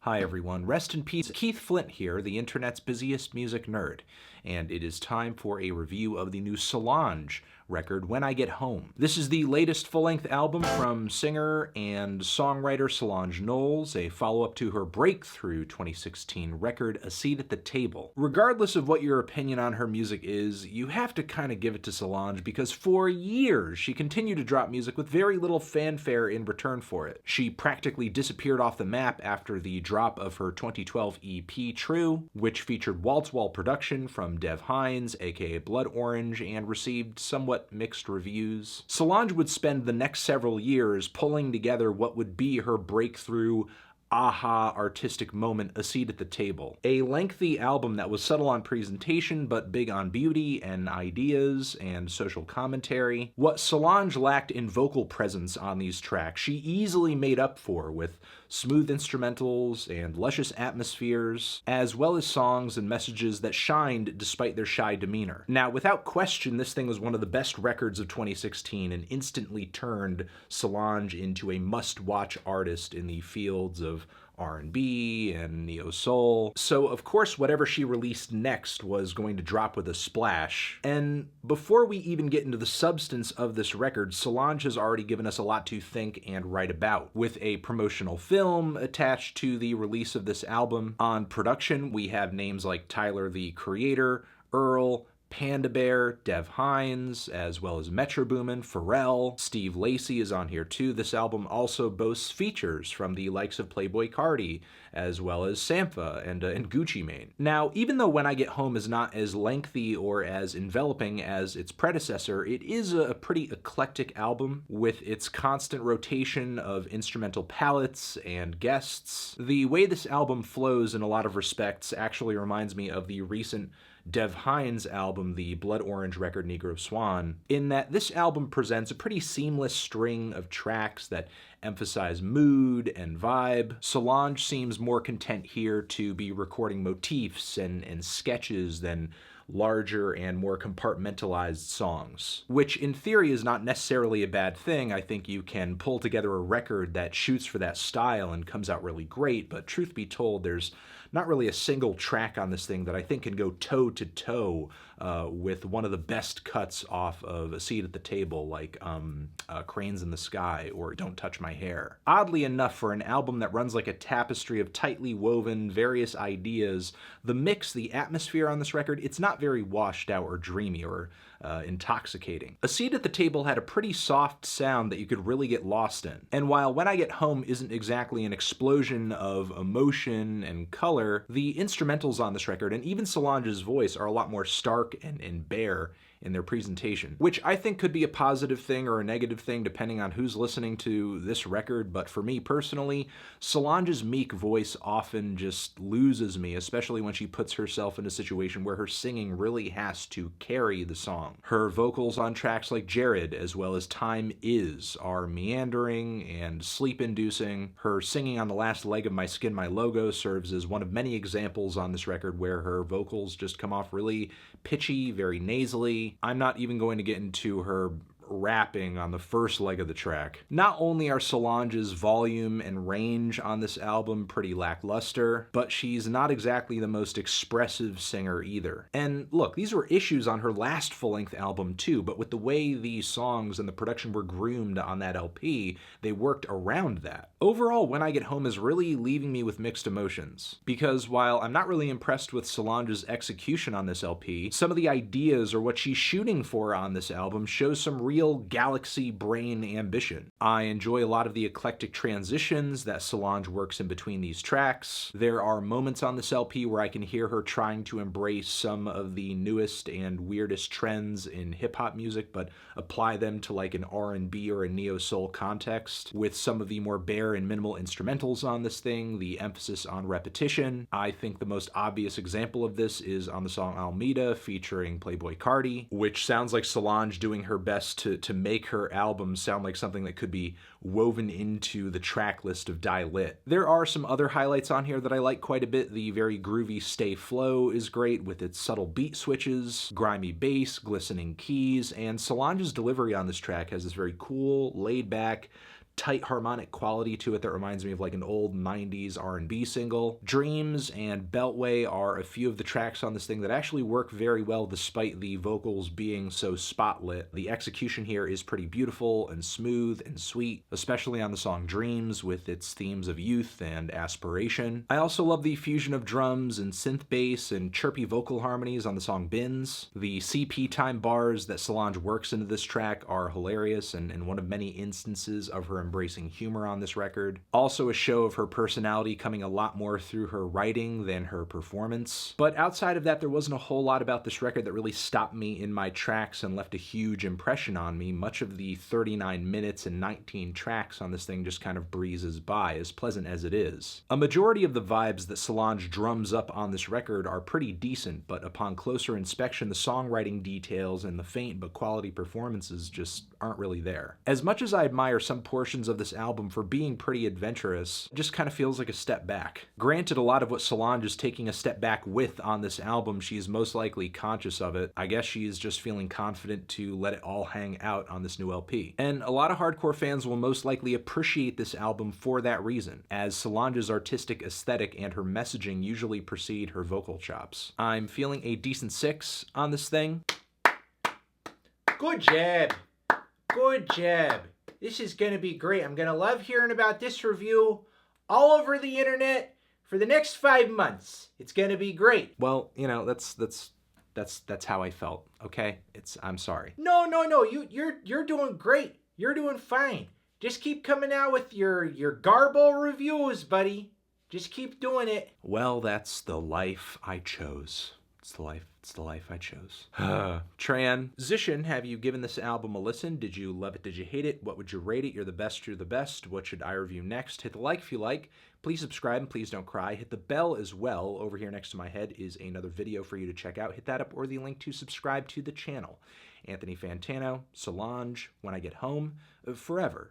Hi everyone, rest in peace. Keith Flint here, the internet's busiest music nerd, and it is time for a review of the new Solange record, When I Get Home. This is the latest full-length album from singer and songwriter Solange Knowles, a follow-up to her breakthrough 2016 record, A Seat at the Table. Regardless of what your opinion on her music is, you have to kind of give it to Solange because for years she continued to drop music with very little fanfare in return for it. She practically disappeared off the map after the drop of her 2012 EP True, which featured wall-to-wall production from Dev Hynes, aka Blood Orange, and received somewhat mixed reviews. Solange would spend the next several years pulling together what would be her breakthrough aha artistic moment, A Seat at the Table. A lengthy album that was subtle on presentation but big on beauty and ideas and social commentary. What Solange lacked in vocal presence on these tracks, she easily made up for with smooth instrumentals and luscious atmospheres, as well as songs and messages that shined despite their shy demeanor. Now, without question, this thing was one of the best records of 2016 and instantly turned Solange into a must-watch artist in the fields of R&B and neo-soul. So of course whatever she released next was going to drop with a splash. And before we even get into the substance of this record, Solange has already given us a lot to think and write about, with a promotional film attached to the release of this album. On production, we have names like Tyler the Creator, Earl, Panda Bear, Dev Hynes, as well as Metro Boomin, Pharrell. Steve Lacy is on here too. This album also boasts features from the likes of Playboi Carti, as well as Sampha and Gucci Mane. Now, even though When I Get Home is not as lengthy or as enveloping as its predecessor, it is a pretty eclectic album with its constant rotation of instrumental palettes and guests. The way this album flows in a lot of respects actually reminds me of the recent Dev Hynes album, the Blood Orange record Negro Swan, in that this album presents a pretty seamless string of tracks that emphasize mood and vibe. Solange seems more content here to be recording motifs and sketches than larger and more compartmentalized songs, which in theory is not necessarily a bad thing. I think you can pull together a record that shoots for that style and comes out really great, but truth be told, there's not really a single track on this thing that I think can go toe-to-toe with one of the best cuts off of A Seat at the Table, like Cranes in the Sky or Don't Touch My Hair. Oddly enough, for an album that runs like a tapestry of tightly woven various ideas, the mix, the atmosphere on this record, it's not very washed out or dreamy or intoxicating. A Seat at the Table had a pretty soft sound that you could really get lost in. And while When I Get Home isn't exactly an explosion of emotion and color, the instrumentals on this record, and even Solange's voice, are a lot more stark and bare in their presentation, which I think could be a positive thing or a negative thing depending on who's listening to this record. But for me personally, Solange's meek voice often just loses me, especially when she puts herself in a situation where her singing really has to carry the song. Her vocals on tracks like Jared, as well as Time Is, are meandering and sleep-inducing. Her singing on the last leg of My Skin, My Logo serves as one of many examples on this record where her vocals just come off really pitchy, very nasally. I'm not even going to get into her rapping on the first leg of the track. Not only are Solange's volume and range on this album pretty lackluster, but she's not exactly the most expressive singer either. And look, these were issues on her last full-length album too, but with the way the songs and the production were groomed on that LP, they worked around that. Overall, When I Get Home is really leaving me with mixed emotions, because while I'm not really impressed with Solange's execution on this LP, some of the ideas or what she's shooting for on this album shows some real galaxy brain ambition. I enjoy a lot of the eclectic transitions that Solange works in between these tracks. There are moments on this LP where I can hear her trying to embrace some of the newest and weirdest trends in hip-hop music, but apply them to like an R&B or a neo-soul context, with some of the more bare and minimal instrumentals on this thing, the emphasis on repetition. I think the most obvious example of this is on the song ALMEDA featuring Playboi Carti, which sounds like Solange doing her best to make her album sound like something that could be woven into the track list of Die Lit. There are some other highlights on here that I like quite a bit. The very groovy Stay Flow is great with its subtle beat switches, grimy bass, glistening keys, and Solange's delivery on this track has this very cool, laid back, tight harmonic quality to it that reminds me of like an old 90s R&B single. Dreams and Beltway are a few of the tracks on this thing that actually work very well despite the vocals being so spotlit. The execution here is pretty beautiful and smooth and sweet, especially on the song Dreams with its themes of youth and aspiration. I also love the fusion of drums and synth bass and chirpy vocal harmonies on the song BINZ. The CP time bars that Solange works into this track are hilarious and one of many instances of her embracing humor on this record. Also a show of her personality coming a lot more through her writing than her performance. But outside of that, there wasn't a whole lot about this record that really stopped me in my tracks and left a huge impression on me. Much of the 39 minutes and 19 tracks on this thing just kind of breezes by, as pleasant as it is. A majority of the vibes that Solange drums up on this record are pretty decent, but upon closer inspection, the songwriting details and the faint but quality performances just aren't really there. As much as I admire some portions of this album for being pretty adventurous, it just kind of feels like a step back. Granted, a lot of what Solange is taking a step back with on this album, she is most likely conscious of it. I guess she is just feeling confident to let it all hang out on this new LP. And a lot of hardcore fans will most likely appreciate this album for that reason, as Solange's artistic aesthetic and her messaging usually precede her vocal chops. I'm feeling a decent 6 on this thing. Good job. Good job. This is going to be great. I'm going to love hearing about this review all over the internet for the next 5 months. It's going to be great. Well, you know, that's how I felt, okay? I'm sorry. No. You're doing great. You're doing fine. Just keep coming out with your garble reviews, buddy. Just keep doing it. Well, that's the life I chose. It's the life I chose. Transition, have you given this album a listen? Did you love it? Did you hate it? What would you rate it? You're the best, you're the best. What should I review next? Hit the like if you like. Please subscribe and please don't cry. Hit the bell as well. Over here next to my head is another video for you to check out. Hit that up or the link to subscribe to the channel. Anthony Fantano, Solange, When I Get Home, forever.